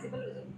Flexible हो जाएगी।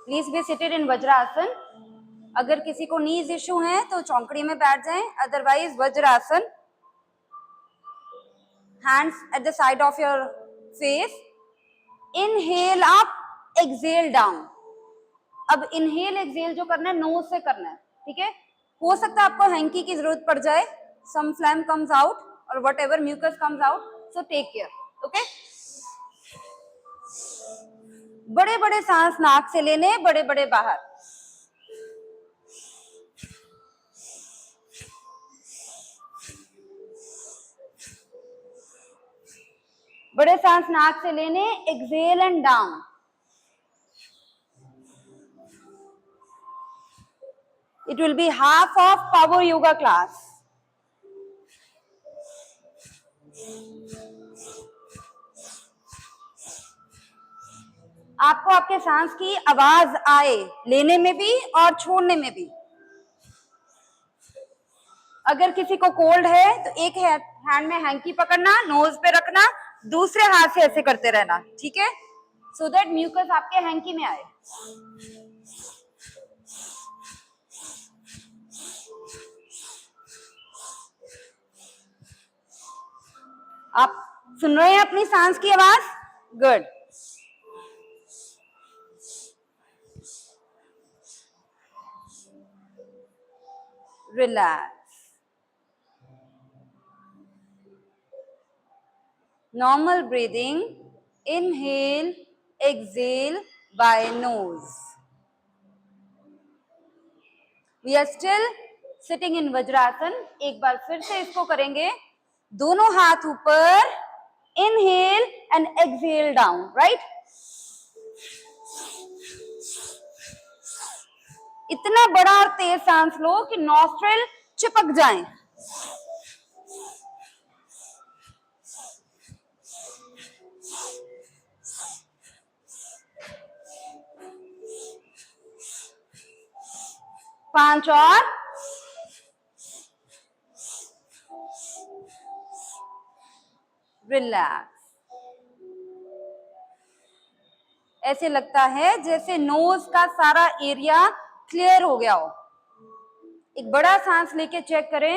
Please be seated इन वज्रासन। अगर किसी को नीज इश्यू है तो चौकड़ी में बैठ जाएं, otherwise vajrasana. Hands at the side of your face. Inhale up, exhale down. अब इनहेल एक्सेल जो करना है नोज से करना है, ठीक है। हो सकता है आपको हैंकी की जरूरत पड़ जाए, सम फ्लैम कम्स आउट और whatever mucus comes out, so take care, okay. बड़े बड़े सांस नाक से लेने, बड़े बड़े बाहर। बड़े सांस नाक से लेने, exhale and down. It will be half of power yoga class. आपको आपके सांस की आवाज आए, लेने में भी और छोड़ने में भी। अगर किसी को कोल्ड है तो एक हैंड में हैंकी पकड़ना, नोज पे रखना, दूसरे हाथ से ऐसे करते रहना, ठीक है, सो दैट म्यूकस आपके हैंकी में आए। आप सुन रहे हैं अपनी सांस की आवाज? Good. Relax. Normal breathing, inhale, exhale by nose. We are still sitting in Vajrasana. एक बार फिर से इसको करेंगे, दोनों हाथ ऊपर, inhale and exhale down, right. इतना बड़ा और तेज सांस लो कि नॉस्ट्रिल चिपक जाएं। पांच और। रिलैक्स। ऐसे लगता है जैसे नोज का सारा एरिया क्लियर हो गया हो। एक बड़ा सांस लेके चेक करें,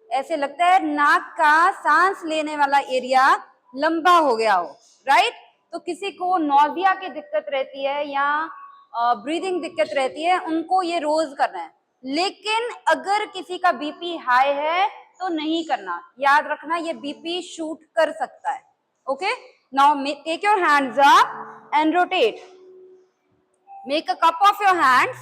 ऐसे लगता है नाक का सांस लेने वाला एरिया लंबा हो गया हो, राइट। तो किसी को नौजिया की दिक्कत रहती है या ब्रीदिंग दिक्कत रहती है, उनको ये रोज करना है। लेकिन अगर किसी का बीपी हाई है तो नहीं करना, याद रखना ये बीपी शूट कर सकता है, okay. Now take your hands up and rotate. Make a cup of your hands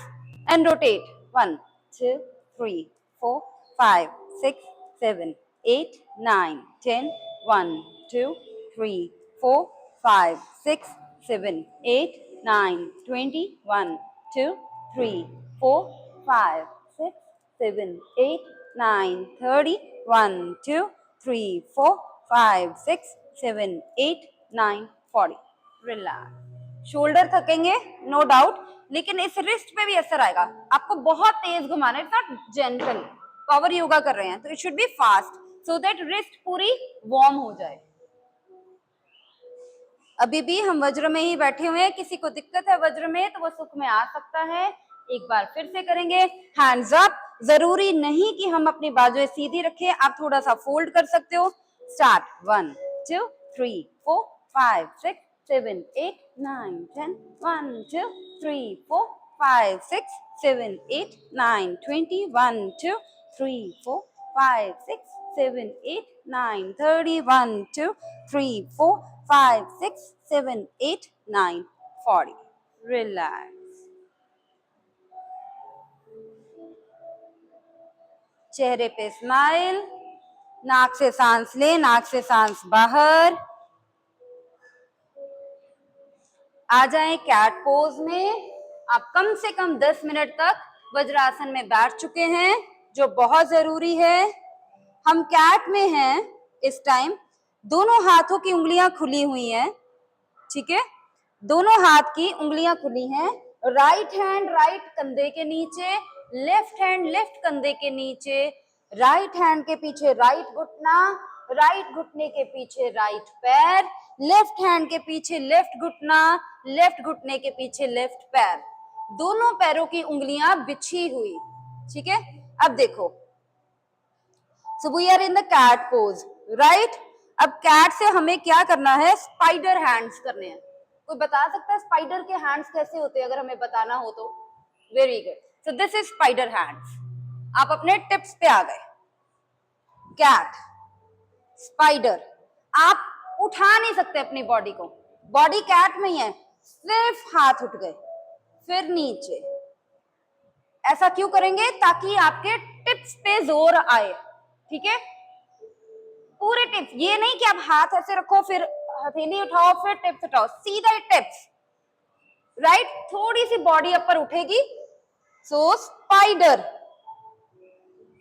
and rotate. 1, 2, 3, 4, 5, 6, 7, 8, 9, 10. 1, 2, 3, 4, 5, 6, 7, 8, 9, 20. 1, 2, 3, 4, 5, 6, 7, 8, 9, 30. 1, 2, 3, 4, 5, 6, 7, 8, 9, 40. Relax. Shoulder थकेंगे no doubt, लेकिन इस रिस्ट पे भी असर आएगा। आपको बहुत तेज घुमाना है, it's not gentle. Power yoga कर रहे हैं तो it should B fast so that wrist पूरी वार्म हो जाए। अभी भी हम वज्र में ही बैठे हुए हैं, किसी को दिक्कत है वज्र में तो वो सुख में आ सकता है। एक बार फिर से करेंगे, हैंड्स अप, जरूरी नहीं कि हम अपनी बाजुएं सीधी रखें, आप थोड़ा सा फोल्ड कर सकते हो। स्टार्ट 1 2 3 4 5 6 7 8 9 10 1 2 3 4 5 6 7 8 9 20 1 2 3 4 5 6 7 8 9 30 1 2 3 4 5 6 7 8 9 40। रिलैक्स। चेहरे पे स्माइल, नाक से सांस ले, नाक से सांस बाहर। आ जाएं कैट पोज में। आप कम से कम 10 मिनट तक वज्रासन में बैठ चुके हैं, जो बहुत जरूरी है। हम कैट में हैं इस टाइम। दोनों हाथों की उंगलियां खुली हुई हैं, ठीक है। दोनों हाथ की उंगलियां खुली हैं। राइट हैंड राइट कंधे के नीचे, लेफ्ट हैंड लेफ्ट कंधे के नीचे, राइट हैंड के पीछे राइट घुटना, राइट घुटने के पीछे राइट पैर, लेफ्ट हैंड के पीछे लेफ्ट घुटना, लेफ्ट घुटने के पीछे लेफ्ट पैर। दोनों पैरों की उंगलियां बिछी हुई, ठीक है। अब देखो, so we are in the cat pose, right. अब कैट से हमें क्या करना है? स्पाइडर हैंड्स करने हैं। कोई बता सकता है स्पाइडर के हैंड्स कैसे होते हैं? अगर हमें बताना हो तो। Very good. So this is spider hands. आप अपने टिप्स पे आ गए। Cat, spider. आप उठा नहीं सकते अपनी बॉडी को, बॉडी कैट में ही है, सिर्फ हाथ उठ गए, फिर नीचे। ऐसा क्यों करेंगे? ताकि आपके टिप्स पे जोर आए, ठीक है। पूरे टिप्स, ये नहीं कि आप हाथ ऐसे रखो फिर हथेली उठाओ फिर टिप्स उठाओ, सीधा टिप्स, राइट। थोड़ी सी बॉडी अपर उठेगी। So spider,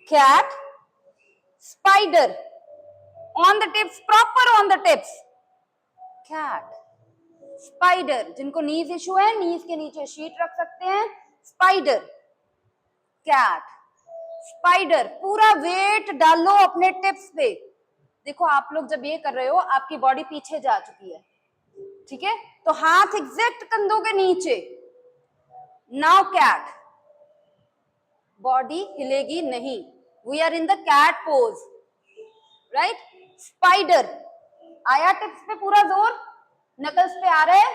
cat, spider, on the tips, proper on the tips. Cat, spider. जिनको नीज इशू है, नीज के नीचे शीट रख सकते हैं। Spider, cat, spider. पूरा वेट डालो अपने टिप्स पे। देखो आप लोग जब ये कर रहे हो, आपकी बॉडी पीछे जा चुकी है, ठीक है। तो हाथ एग्जैक्ट कंधों के नीचे। नाउ कैट, बॉडी हिलेगी नहीं। We are in the cat pose, right. Spider, आया टिप्स पे पूरा जोर, नकल्स पे आ रहे हैं।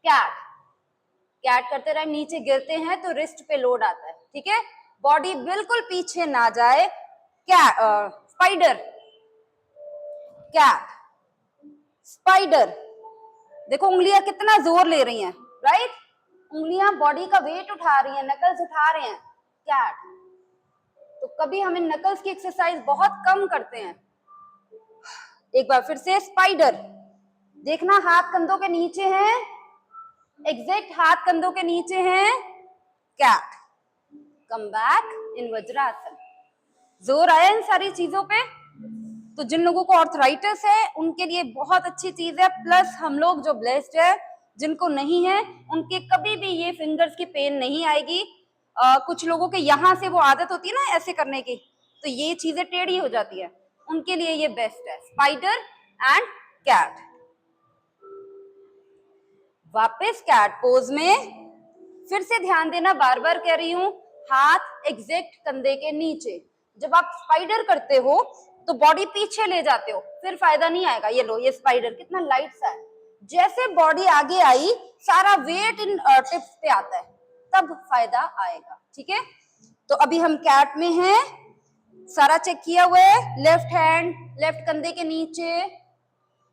कैट, कैट करते रहे, नीचे गिरते हैं तो रिस्ट पे लोड आता है, ठीक है। बॉडी बिल्कुल पीछे ना जाए। Cat, spider, cat, spider. देखो उंगलियां कितना जोर ले रही हैं, राइट। उंगलियां बॉडी का वेट उठा रही हैं, नकल्स उठा रहे हैं। कैट। तो कभी हम इन नकल्स की एक्सरसाइज बहुत कम करते हैं। एक बार फिर से स्पाइडर। देखना हाथ कंधों के नीचे हैं, एग्जैक्ट हाथ कंधों के नीचे हैं। Cat, come back in Vajrasana. जोर आया इन सारी चीजों पे? तो जिन लोगों को आर्थराइटिस है उनके लिए बहुत अच्छी चीज है, प्लस हम लोग जो ब्लेस्ड है, जिनको नहीं है उनके कभी भी ये फिंगर्स की पेन नहीं आएगी। कुछ लोगों के यहाँ से वो आदत होती है ना ऐसे करने की, तो ये चीजें टेढ़ी हो जाती है, उनके लिए ये बेस्ट है। Spider and cat. वापस कैट पोज में। फिर से ध्यान देना, बार बार कह रही हूं, हाथ एग्जैक्ट कंधे के नीचे। जब आप स्पाइडर करते हो तो बॉडी पीछे ले जाते हो, फिर फायदा नहीं आएगा। ये लो, ये स्पाइडर कितना लाइट सा है। जैसे बॉडी आगे आई, सारा वेट इन टिप्स पे आता है, तब फायदा आएगा, ठीक है। तो अभी हम कैट में हैं, सारा चेक किया हुआ है। लेफ्ट हैंड लेफ्ट कंधे के नीचे,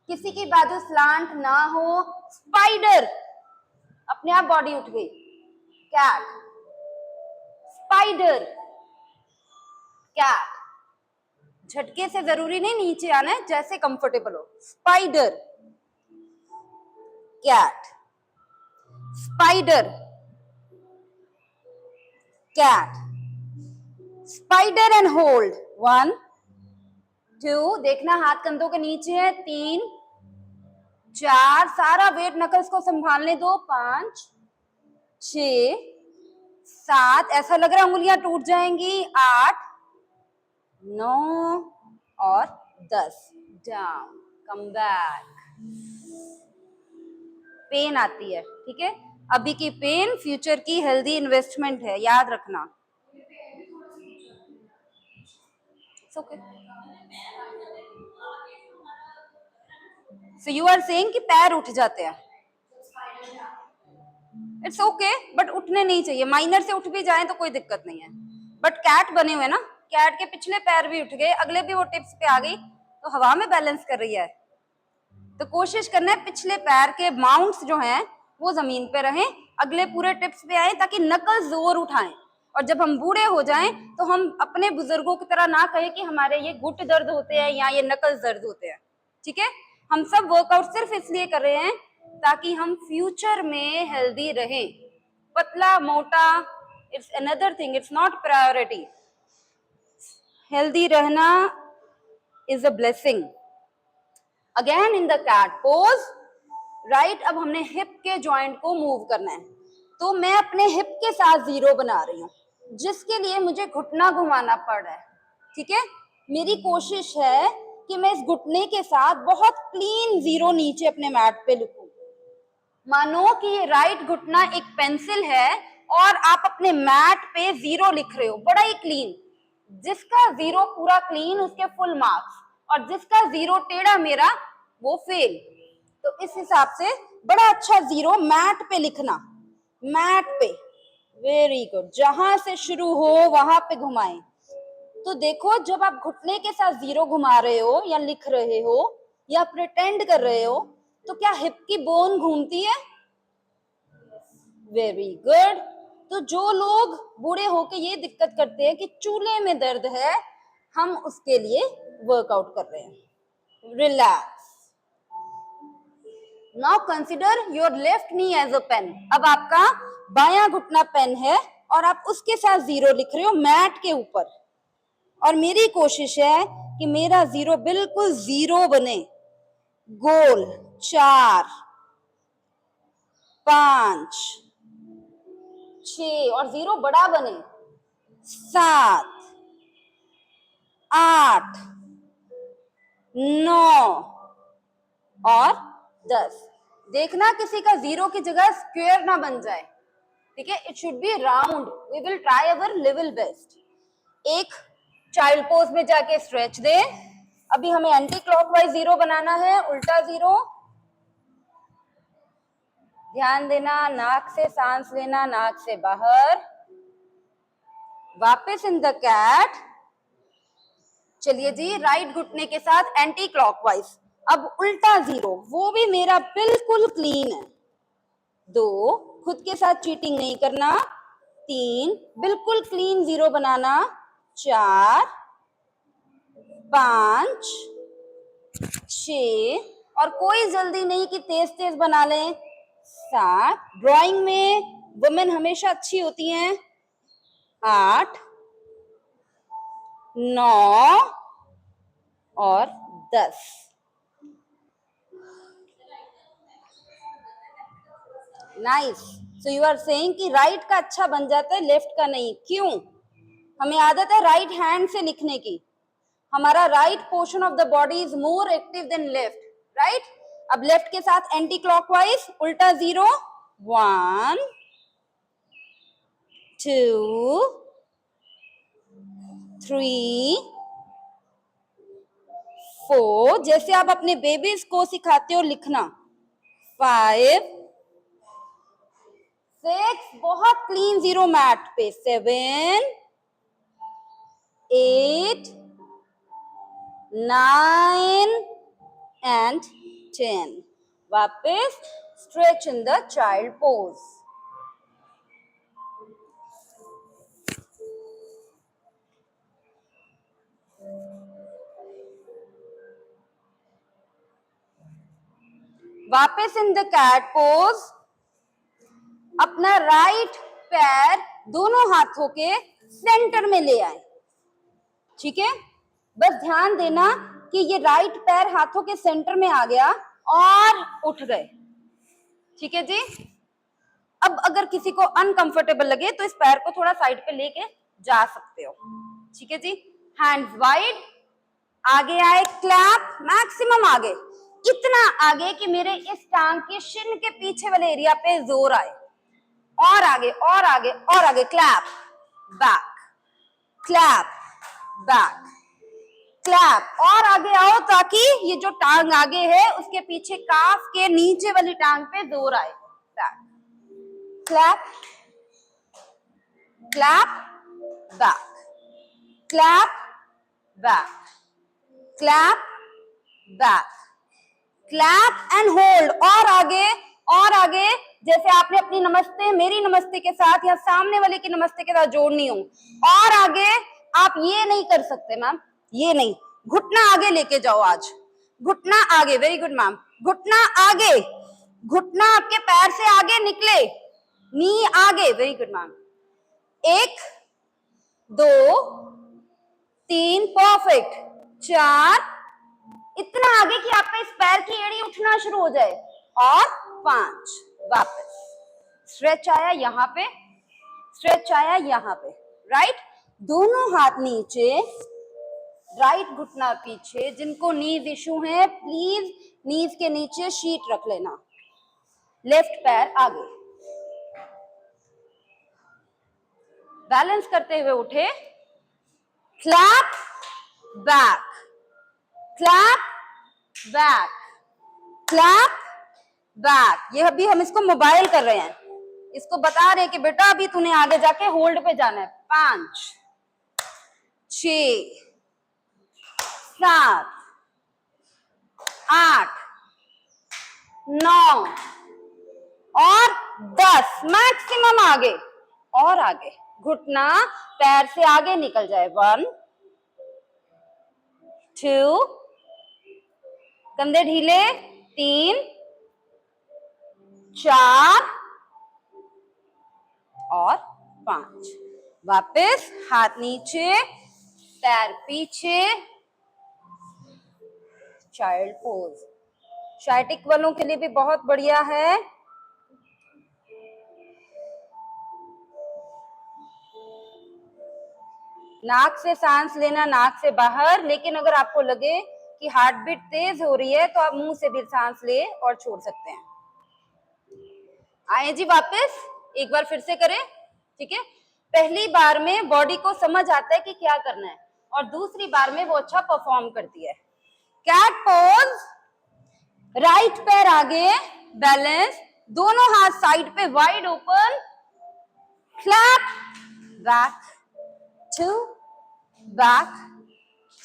किसी की बाजू स्लांट ना हो। स्पाइडर, अपने आप बॉडी उठ गई। Cat, spider, cat. झटके से जरूरी नहीं नीचे आना है, जैसे कंफर्टेबल हो। Spider, cat, spider, cat, spider and hold. 1 2, देखना हाथ कंधों के नीचे है। 3 4, सारा वेट नकल्स को संभालने दो। 5 6 7, ऐसा लग रहा है उंगलियां टूट जाएंगी। 8 9 और 10। Down, come back. पेन आती है, ठीक है। अभी की पेन फ्यूचर की हेल्दी इन्वेस्टमेंट है, याद रखना। It's okay. So you are saying कि पैर उठ जाते हैं, इट्स ओके, बट उठने नहीं चाहिए। माइनर से उठ भी जाए तो कोई दिक्कत नहीं है, बट कैट बने हुए ना, कैट के पिछले पैर भी उठ गए, अगले भी वो टिप्स पे आ गई तो हवा में बैलेंस कर रही है। तो कोशिश करना है पिछले पैर के माउंट्स जो हैं वो जमीन पे रहें, अगले पूरे टिप्स पे आए, ताकि नकल जोर उठाएं। और जब हम बूढ़े हो जाएं तो हम अपने बुजुर्गों की तरह ना कहें कि हमारे ये घुट दर्द होते हैं या ये नकल दर्द होते हैं। ठीक है, हम सब वर्कआउट सिर्फ इसलिए कर रहे हैं ताकि हम फ्यूचर में हेल्दी रहें। पतला मोटा it's another thing, it's not priority. Healthy रहना is a blessing. Again in the cat pose, right. अब हमने हिप के जॉइंट को मूव करना है, तो मैं अपने हिप के साथ जीरो बना रही हूँ, जिसके लिए मुझे घुटना घुमाना पड़ रहा है। ठीक है, मेरी कोशिश है कि मैं इस घुटने के साथ बहुत क्लीन जीरो नीचे अपने मैट पे लिखूं। मानो कि ये राइट घुटना एक पेंसिल है और आप अपने मैट पे जीरो लिख रहे हो, बड़ा ही क्लीन। जिसका जीरो पूरा क्लीन उसके फुल मार्क्स, और जिसका जीरो टेढ़ा मेरा वो फेल। तो इस हिसाब से बड़ा अच्छा जीरो मैट पे लिखना, मैट पे। वेरी गुड, जहां से शुरू हो वहां पे घुमाएं। तो देखो, जब आप घुटने के साथ जीरो घुमा रहे हो या लिख रहे हो या प्रिटेंड कर रहे हो, तो क्या हिप की बोन घूमती है? Very good. तो जो लोग बूढ़े होके ये दिक्कत करते हैं कि चूल्हे में दर्द है, हम उसके लिए वर्कआउट कर रहे हैं। Relax. Now consider your left knee as a pen. अब आपका बायां घुटना पेन है और आप उसके साथ जीरो लिख रहे हो मैट के ऊपर, और मेरी कोशिश है कि मेरा जीरो बिल्कुल जीरो बने, गोल। 4 5 6 और जीरो बड़ा बने, 7 8 9 और 10। देखना किसी का जीरो की जगह स्क्वायर ना बन जाए। ठीक है, it should be round. We will try our level best. एक चाइल्ड पोज में जाके स्ट्रेच दे। अभी हमें एंटी क्लॉकवाइज जीरो बनाना है, उल्टा जीरो। ध्यान देना, नाक से सांस लेना, नाक से बाहर। वापस इन द कैट। चलिए जी, राइट घुटने के साथ एंटी क्लॉकवाइज। अब उल्टा जीरो, वो भी मेरा बिल्कुल क्लीन है। 2, खुद के साथ चीटिंग नहीं करना। 3, बिल्कुल क्लीन जीरो बनाना। 4 5 6 और कोई जल्दी नहीं कि तेज तेज बना लें। 7, ड्राइंग में वुमेन हमेशा अच्छी होती हैं। 8 9 और 10। Nice. So you are saying कि राइट का अच्छा बन जाता है, लेफ्ट का नहीं। क्यों? हमें आदत है राइट हैंड से लिखने की। हमारा right portion of the body is more active than left, right. अब लेफ्ट के साथ एंटी क्लॉकवाइज उल्टा जीरो। 1 2 3 4, जैसे आप अपने बेबीज को सिखाते हो लिखना। 5 6, बहुत क्लीन जीरो मैट पे। 7 8 9 and 10। वापस stretch in the child pose. वापस इन द कैट पोज। अपना राइट पैर दोनों हाथों के सेंटर में ले आए। ठीक है, बस ध्यान देना कि ये राइट पैर हाथों के सेंटर में आ गया और उठ गए। ठीक है जी। अब अगर किसी को अनकंफर्टेबल लगे तो इस पैर को थोड़ा साइड पे लेके जा सकते हो। ठीक है जी। हैंड्स वाइड, आगे आए, क्लैप, मैक्सिमम आगे, इतना आगे कि मेरे इस टांग के शिन के पीछे वाले एरिया पे जोर आए। और आगे और आगे और आगे, clap back, clap back, clap, और आगे आओ ताकि ये जो टांग आगे है उसके पीछे काफ के नीचे वाली टांग पे जोर आए। Back, clap, clap, back, clap, back, clap, back, clap and hold, और आगे जैसे आपने अपनी नमस्ते मेरी नमस्ते के साथ या सामने वाले की नमस्ते के साथ जोड़नी हो, और आगे आप ये नहीं कर सकते मैम, ये नहीं, घुटना आगे लेके जाओ, आज घुटना आगे, वेरी गुड मैम, घुटना आगे, घुटना आपके पैर से आगे निकले, नी आगे, वेरी गुड मैम, 1 2 3 परफेक्ट, 4, इतना आगे कि आपका इस पैर की एड़ी उठना शुरू हो जाए, और 5, वापस स्ट्रेच आया यहाँ पे, स्ट्रेच आया यहाँ पे, राइट, दोनों हाथ नीचे, राइट घुटना पीछे, जिनको नीज इशू है प्लीज नीज के नीचे शीट रख लेना, लेफ्ट पैर आगे, बैलेंस करते हुए उठे, clap back, clap back, clap back, ये अभी हम इसको मोबाइल कर रहे हैं, इसको बता रहे हैं कि बेटा अभी तूने आगे जाके होल्ड पे जाना है, 5 6 7 8 9 और 10, मैक्सिमम आगे, और आगे, घुटना पैर से आगे निकल जाए, 1 2, कंधे ढीले, 3 4 और 5, वापस हाथ नीचे, पैर पीछे, चाइल्ड पोज, शाइटिक वालों के लिए भी बहुत बढ़िया है, नाक से सांस लेना, नाक से बाहर, लेकिन अगर आपको लगे कि हार्ट बीट तेज हो रही है तो आप मुंह से भी सांस ले और छोड़ सकते हैं। आए जी वापस, एक बार फिर से करें, ठीक है, पहली बार में बॉडी को समझ आता है कि क्या करना है, और दूसरी बार में वो अच्छा परफॉर्म करती है। कैट पोज, राइट पैर आगे, बैलेंस, दोनों हाथ साइड पे wide open, clap back, 2 back,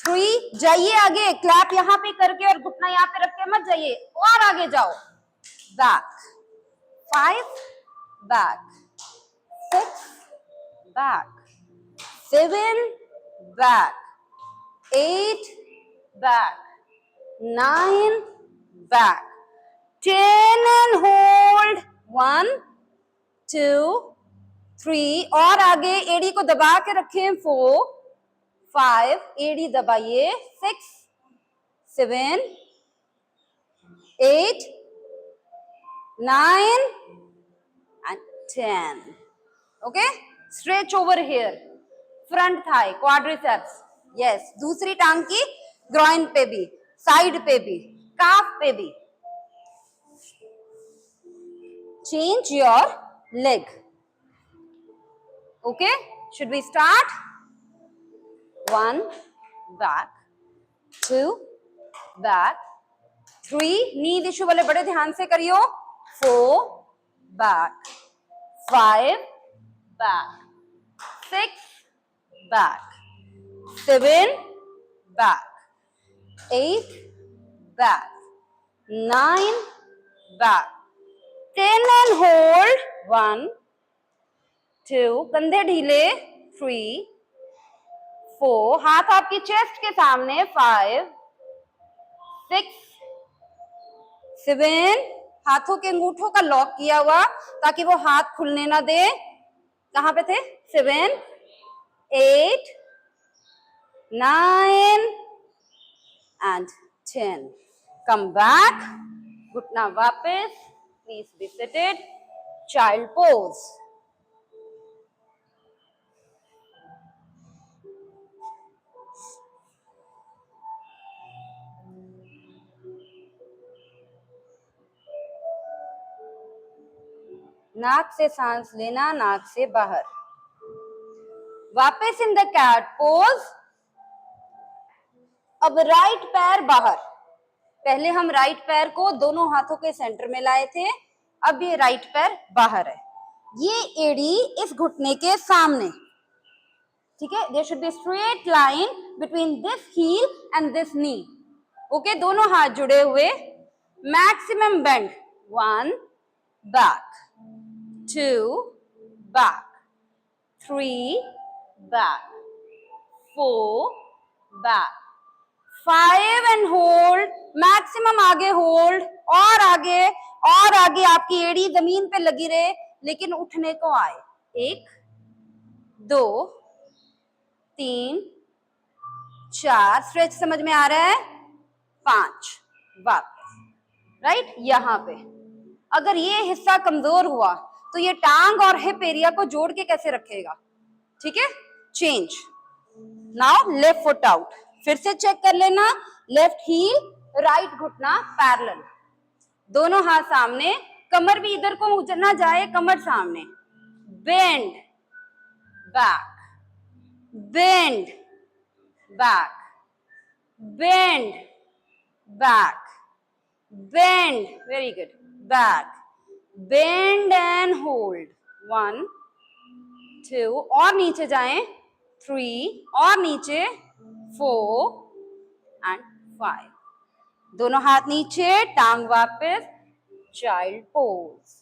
3, जाइए आगे, क्लैप यहां पे करके और घुटना यहां पे रख के मत जाइए, और आगे जाओ, back, 5 back, 6 back, 7 back, 8 back, 9 back, 10 and hold, 1 2 3, और आगे एड़ी को दबा के रखें, 4 5, एड़ी दबाइए, 6 7 8 9 and 10, okay, stretch over here, front thigh, quadriceps, yes, दूसरी टांग की ग्रॉइन पे भी, साइड पे भी, काफ पे भी, change your leg, okay, should we start? 1 back, 2 back, 3, need issue वाले बड़े ध्यान से करियो, 4 back, 5 back, 6 back, 7 back, 8 back, 9 back, 10 and hold, 1 2, कंधे ढीले, 3 4, हाथ आपकी चेस्ट के सामने, 5 6 7, हाथों के अंगूठों का लॉक किया हुआ ताकि वो हाथ खुलने ना दे, कहां पे थे, 7 8 9 and 10, come back, घुटना वापस, please be seated, child pose, नाक से सांस लेना, नाक से बाहर, वापस इन द कैट पोज, अब राइट पैर बाहर। पहले हम राइट पैर को दोनों हाथों के सेंटर में लाए थे, अब ये राइट पैर बाहर है। ये एड़ी इस घुटने के सामने, ठीक है। There should be straight line between this heel and this knee. Okay, दोनों हाथ जुड़े हुए, maximum bend, 1 back, 2 back, 3 back, 4 back, 5 and hold, maximum आगे होल्ड, और आगे और आगे। आपकी एड़ी जमीन पे लगी रहे लेकिन उठने को आए। 1 2 3 4, स्ट्रेच समझ में आ रहा है, 5 वापस, राइट। यहां पे अगर ये हिस्सा कमजोर हुआ तो ये टांग और हिप एरिया को जोड़ के कैसे रखेगा, ठीक है। Change, now left foot out, फिर से चेक कर लेना, लेफ्ट हील, राइट घुटना पैरेलल, दोनों हाथ सामने, कमर भी इधर को ना जाए, कमर सामने, bend back, bend back, bend back, bend, very good, back, bend and hold, 1 2, और नीचे जाएं, 3, और नीचे 4 एंड 5, दोनों हाथ नीचे, टांग वापस, चाइल्ड पोज।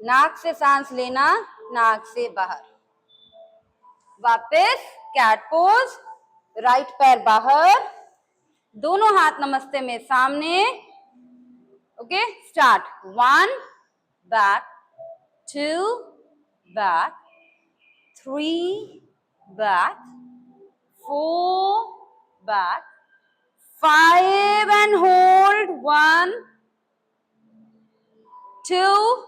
नाक से सांस लेना, नाक से बाहर, वापस कैट पोज, राइट पैर बाहर, दोनों हाथ नमस्ते में सामने। Okay, start, 1 back, 2 back, 3 back, 4 back, 5 and hold, 1 2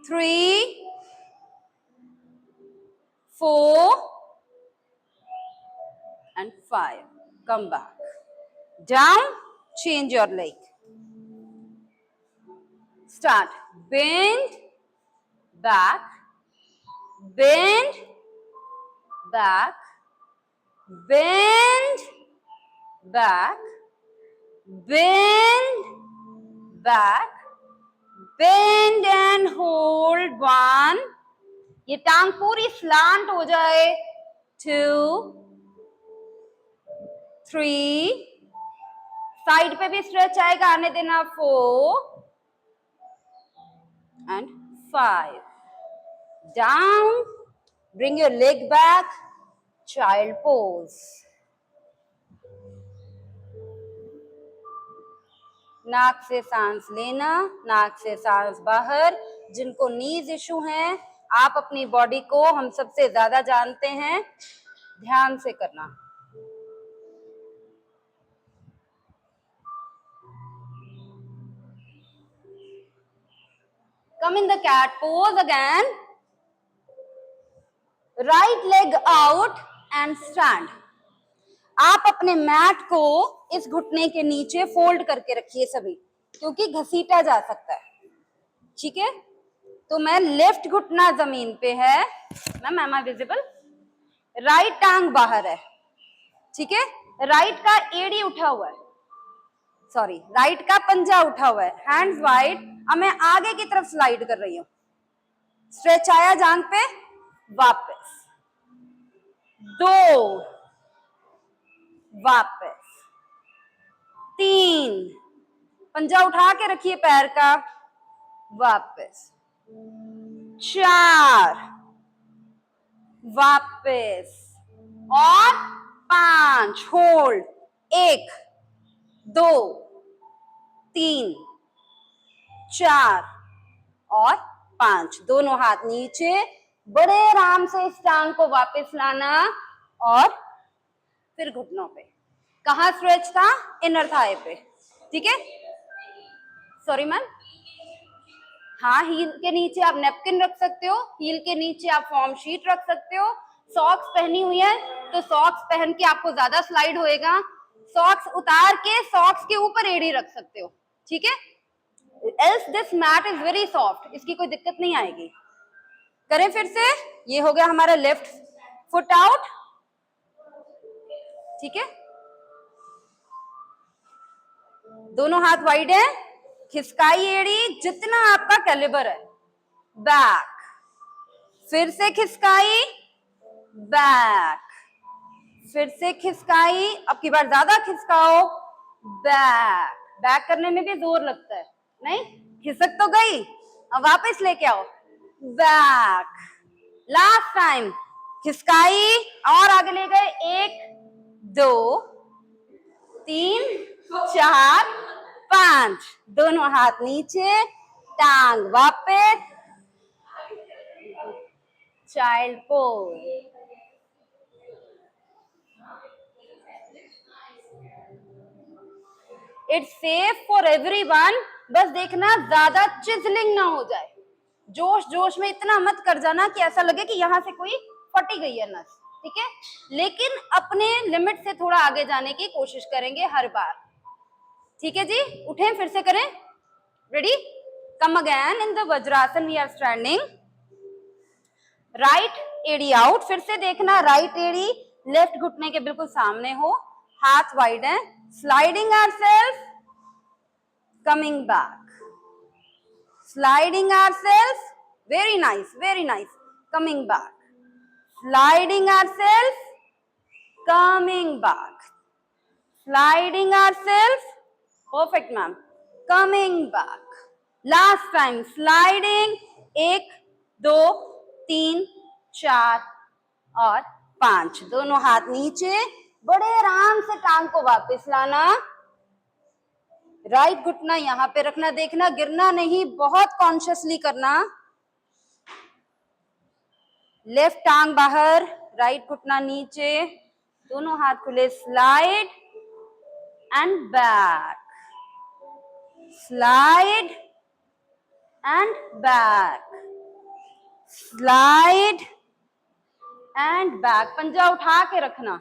3 4 and 5. Come back. Down, change your leg. Start. Bend, back, bend, back, bend, back, bend, back, bend and hold, 1. ये टांग पूरी स्लांट हो जाए, 2 3, साइड पे भी स्ट्रेच आएगा, आने देना, 4 and 5. Down, bring your leg back, child pose. नाक से सांस लेना, नाक से सांस बाहर। जिनको नीज इशू है, आप अपनी बॉडी को हम सबसे ज्यादा जानते हैं, ध्यान से करना। Come in the cat pose again. Right leg out and stand. आप अपने मैट को इस घुटने के नीचे फोल्ड करके रखिए सभी, क्योंकि घसीटा जा सकता है, ठीक है। तो मैं लेफ्ट घुटना जमीन पे है, ma'am am I visible, right टांग बाहर है, ठीक है। राइट का एड़ी उठा हुआ है, सॉरी, राइट का पंजा उठा हुआ है, हैंड्स वाइड। अब मैं आगे की तरफ स्लाइड कर रही हूं, स्ट्रेच आया जांघ पे, वापस, 2 वापस, 3, पंजा उठा के रखिए पैर का, वापस, 4 वापस, और 5 होल्ड, 1 2 3 4 और 5, दोनों हाथ नीचे, बड़े आराम से इस टांग को वापस लाना, और फिर घुटनों पे। कहाँ स्ट्रेच था, इनर थाई पे, ठीक है। सॉरी मैम, हाँ, हील के नीचे आप नेपकिन रख सकते हो, हील के नीचे आप फॉर्म शीट रख सकते हो। सॉक्स पहनी हुई है तो सॉक्स पहन के आपको ज्यादा स्लाइड होएगा, सॉक्स उतार के सॉक्स के ऊपर एड़ी रख सकते हो, ठीक है। else this mat is very soft, इसकी कोई दिक्कत नहीं आएगी। करें फिर से, ये हो गया हमारा लेफ्ट फुट आउट, ठीक है, दोनों हाथ वाइड है, खिसकाई एड़ी जितना आपका कैलिबर है, बैक, फिर से खिसकाई, बैक, फिर से खिसकाई, अब की बार ज्यादा खिसकाओ, बैक, बैक करने में भी जोर लगता है, नहीं खिसक तो गई, अब वापस लेके आओ, बैक, लास्ट टाइम, खिसकाई और आगे ले गए, 1 2 3 4 5, दोनों हाथ नीचे, टांग वापस, child pose. It's safe for everyone, बस देखना ज्यादा चिजलिंग ना हो जाए, जोश जोश में इतना मत कर जाना कि ऐसा लगे कि यहां से कोई फटी गई है नस, ठीक है, लेकिन अपने लिमिट से थोड़ा आगे जाने की कोशिश करेंगे हर बार, ठीक है जी। उठें, फिर से करें, ready, come again in the vajrasana, we are standing, right एड़ी आउट, फिर से देखना राइट एड़ी लेफ्ट घुटने के बिल्कुल सामने हो, हाथ वाइड है, sliding ourselves, coming back, sliding ourselves, very nice, coming back, sliding ourselves, coming back, sliding ourselves, perfect ma'am, coming back, last time, sliding, 1 2 3 4 और 5, दोनों हाथ नीचे, बड़े आराम से टांग को वापस लाना, राइट घुटना यहां पे रखना, देखना गिरना नहीं, बहुत कॉन्शियसली करना, लेफ्ट टांग बाहर, राइट घुटना नीचे, दोनों हाथ खुले, slide and back, slide and back, slide and back, पंजा उठा के रखना,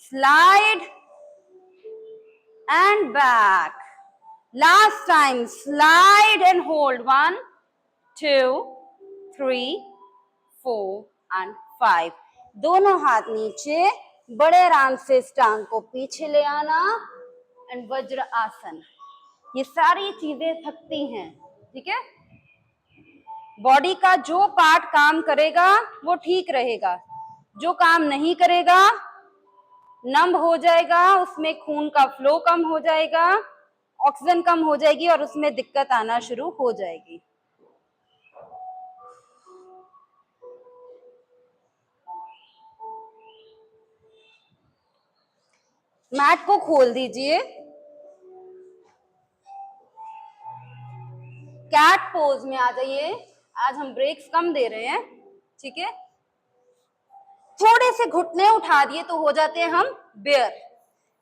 slide and back, last time, slide and hold, 1 2 3 4 and 5, दोनों हाथ नीचे, बड़े आराम से इस टांग को पीछे ले आना, एंड वज्र आसन। ये सारी चीजें थकती हैं, ठीक है, बॉडी का जो पार्ट काम करेगा वो ठीक रहेगा, जो काम नहीं करेगा नंब हो जाएगा, उसमें खून का फ्लो कम हो जाएगा, ऑक्सीजन कम हो जाएगी और उसमें दिक्कत आना शुरू हो जाएगी। मैट को खोल दीजिए, कैट पोज में आ जाइए, आज हम ब्रेक्स कम दे रहे हैं, ठीक है, थोड़े से घुटने उठा दिए तो हो जाते हैं हम बेयर,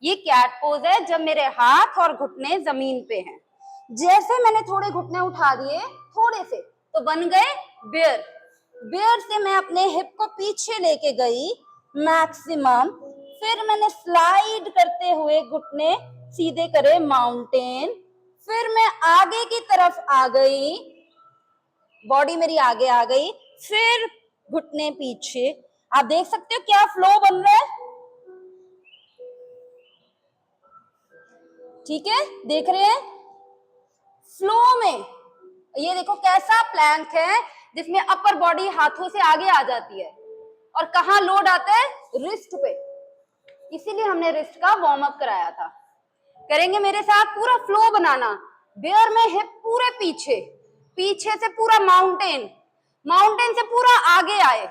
ये कैट पोज है जब मेरे हाथ और घुटने जमीन पे हैं, जैसे मैंने थोड़े घुटने उठा दिए थोड़े से तो बन गए बेयर, बेयर से मैं अपने हिप को पीछे लेके गई मैक्सिमम, फिर मैंने स्लाइड करते हुए घुटने सीधे करे माउंटेन, फिर मैं आगे की तरफ आ गई, बॉडी मेरी आगे आ गई, फिर घुटने पीछे, आप देख सकते हो क्या फ्लो बन रहा है, ठीक है, देख रहे हैं फ्लो में, ये देखो कैसा प्लैंक है जिसमें अपर बॉडी हाथों से आगे आ जाती है, और कहाँ लोड आता है, रिस्ट पे, इसीलिए हमने रिस्ट का वार्म अप कराया था। करेंगे मेरे साथ, पूरा फ्लो बनाना, बेयर में हिप पूरे पीछे, पीछे से पूरा माउंटेन, माउंटेन से पूरा आगे आए,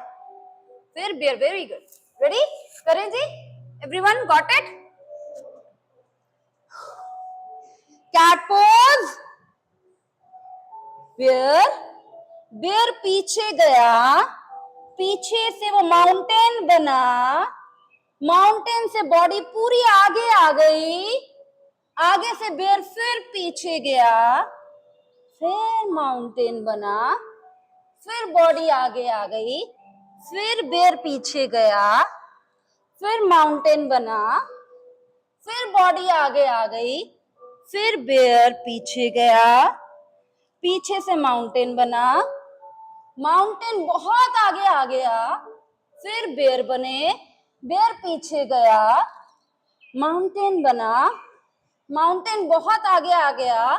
फिर बेयर, वेरी गुड, रेडी, करें जी, everyone got it, cat pose, bear, bear पीछे गया, पीछे से वो माउंटेन बना, माउंटेन से बॉडी पूरी आगे आ गई, आगे से बेयर फिर पीछे गया, फिर माउंटेन बना, फिर बॉडी आगे आ गई, फिर बेयर पीछे गया, फिर माउंटेन बना, फिर बॉडी आगे आ गई, फिर बेयर पीछे गया, पीछे से माउंटेन बना, माउंटेन बहुत आगे आ गया, फिर बेर बने, बेर पीछे गया, माउंटेन बना, माउंटेन बहुत आगे आ गया,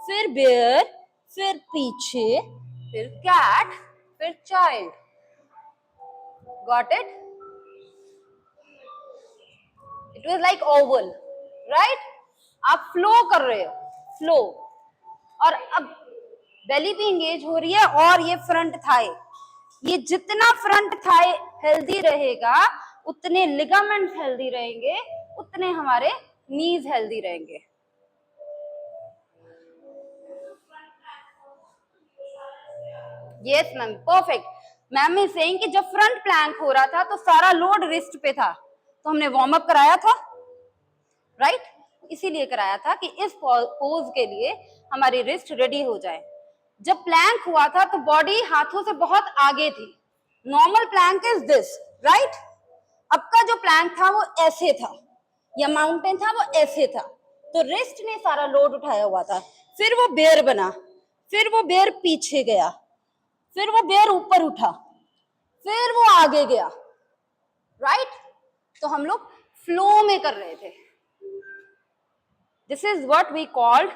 फिर बेर, फिर पीछे, फिर कैट, फिर child. Got it? It was like Oval, right? आप फ्लो कर रहे हो, फ्लो। और अब बेली भी एंगेज हो रही है और ये फ्रंट थाई, ये जितना फ्रंट थाई हेल्दी रहेगा उतने लिगामेंट्स हेल्दी रहेंगे, उतने हमारे नीज हेल्दी रहेंगे। Yes ma'am, perfect. Ma'am is saying कि जब फ्रंट प्लैंक हो रहा था तो सारा लोड रिस्ट पे था, तो हमने वार्म अप कराया था, राइट? इसीलिए कराया था कि इस पोज के लिए हमारी रिस्ट रेडी हो जाए। जब प्लैंक हुआ था तो बॉडी हाथों से बहुत आगे थी। Normal plank is this, right? अब का जो प्लैंक था वो ऐसे था, या माउंटेन था वो ऐसे था, तो रिस्ट ने सारा लोड उठाया हुआ था। फिर वो बेयर बना, फिर वो बेयर पीछे गया, फिर वो बेयर ऊपर उठा, फिर वो आगे गया, राइट? तो हम लोग फ्लो में कर रहे थे। This is what we called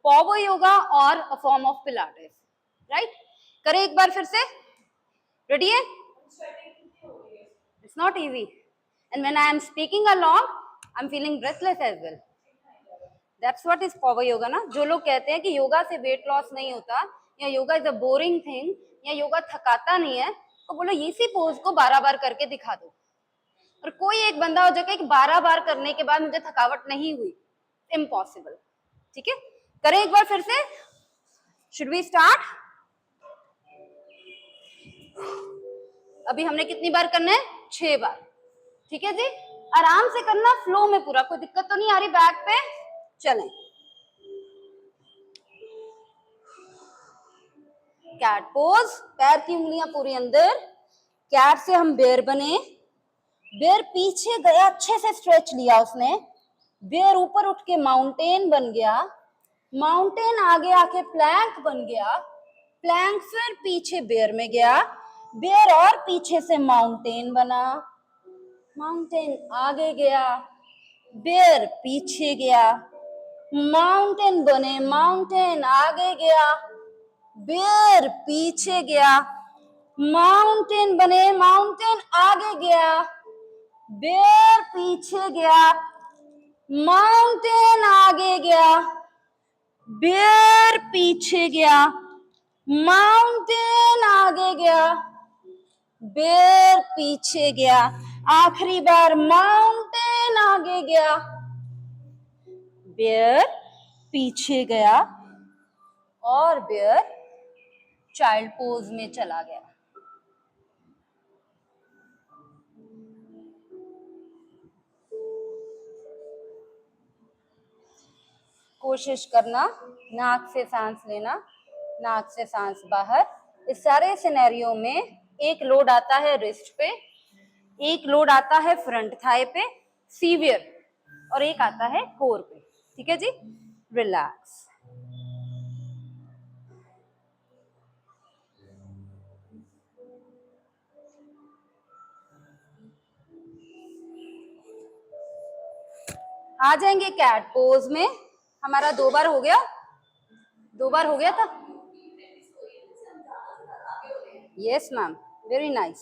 power yoga और a form of Pilates, right? करें एक बार फिर से, रेडी है? It's not easy, and when I am speaking along, I'm feeling breathless as well. That's what is power yoga ना। जो लोग कहते हैं कि योगा से वेट लॉस नहीं होता, या yoga is a boring thing, या योगा थकाता नहीं है, तो बोलो इसी पोज को 12 बार करके दिखा दो, और कोई एक बंदा हो जाएगा कि 12 बार करने के बाद मुझे थकावट नहीं हुई। इम्पॉसिबल। ठीक है, करें एक बार फिर से। Should we start? अभी हमने कितनी बार करना है? 6 बार। ठीक है जी, आराम से करना, फ्लो में पूरा। कोई दिक्कत तो नहीं आ रही बैक पे? चलें। कैट पोज, पैर की उंगलियां पूरी अंदर। कैट से हम बेयर बने, बेयर पीछे गया, अच्छे से स्ट्रेच लिया उसने, बेयर ऊपर उठ के माउंटेन बन गया, माउंटेन आगे आके प्लैंक बन गया, प्लैंक फिर पीछे बेयर में गया, बेयर और पीछे से माउंटेन बना, माउंटेन आगे गया, बेयर पीछे गया, माउंटेन बने, माउंटेन आगे गया, बेयर पीछे गया, माउंटेन बने, माउंटेन आगे गया, बेयर पीछे गया, माउंटेन आगे गया, बेयर पीछे गया, माउंटेन आगे गया, बेयर पीछे गया, आखिरी बार माउंटेन आगे गया, बेयर पीछे गया, और बेयर चाइल्ड पोज में चला गया। कोशिश करना नाक से सांस लेना, नाक से सांस बाहर। इस सारे सिनेरियो में एक लोड आता है रिस्ट पे, एक लोड आता है फ्रंट थाई पे सीवियर, और एक आता है कोर पे। ठीक है जी, रिलैक्स। आ जाएंगे कैट पोज में। हमारा 2 बार हो गया, 2 बार हो गया था। Yes ma'am, very nice.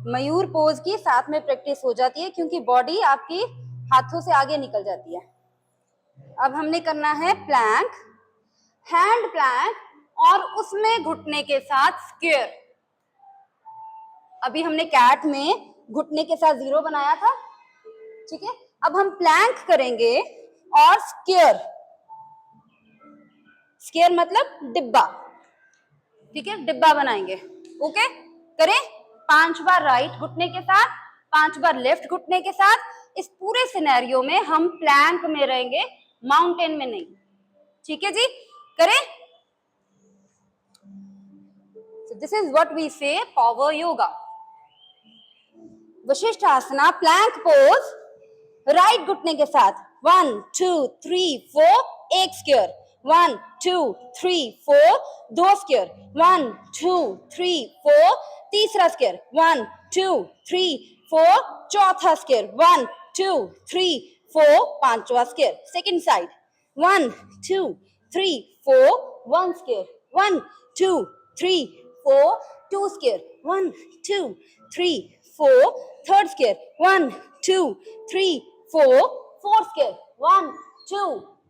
मयूर पोज की साथ में प्रैक्टिस हो जाती है क्योंकि बॉडी आपकी हाथों से आगे निकल जाती है। अब हमने करना है प्लैंक, हैंड प्लैंक, और उसमें घुटने के साथ स्क्वेयर। अभी हमने कैट में घुटने के साथ 0 बनाया था, ठीक है। अब हम प्लैंक करेंगे और स्क्वेयर, स्क्वेयर मतलब डिब्बा, ठीक है, डिब्बा बनाएंगे। ओके, करें 5 बार राइट घुटने के साथ, 5 बार लेफ्ट घुटने के साथ। इस पूरे सिनेरियो में हम प्लैंक में रहेंगे, माउंटेन में नहीं। ठीक है जी, करें। So this is what we say power yoga. Vasishtha asana, plank pose, right घुटने के साथ 1 2 3 4, एक स्क्वेयर, 1 2 3 4, 2 स्क्वायर, 1 2 3 4, तीसरा स्क्वायर, 1 2 3 4, चौथा स्क्वायर, 1 2 3 4, पांचवा square. Second side, 1 2 3 4, 1 square, 1 2 3 4, 2 square, 1 2 3 4, third square, 1 2 3 4, fourth square, 1 2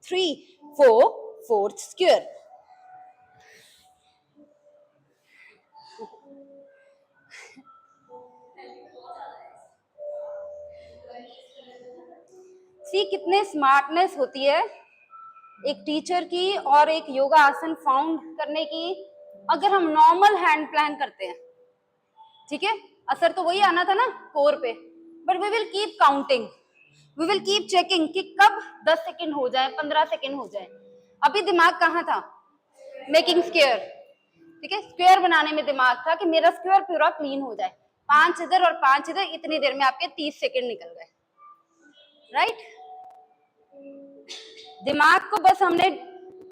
3 4, fourth square. सी कितने स्मार्टनेस होती है एक टीचर की और एक योगा आसन फाउंड करने की। अगर हम नॉर्मल हैंड प्लान करते हैं, ठीक है, असर तो वही आना था ना कोर पे, but we will keep counting, we will keep checking कि कब 10 सेकंड हो जाए, 15 सेकंड हो जाए। अभी दिमाग कहाँ था, मेकिंग स्क्वायर, ठीक है, स्क्वायर बनाने में दिमाग था कि मेरा स्क्वायर पूरा क्लीन हो जाए, 5 इधर और 5 इधर, इतनी देर में आपके 30 सेकंड निकल गए, राइट। दिमाग को बस हमने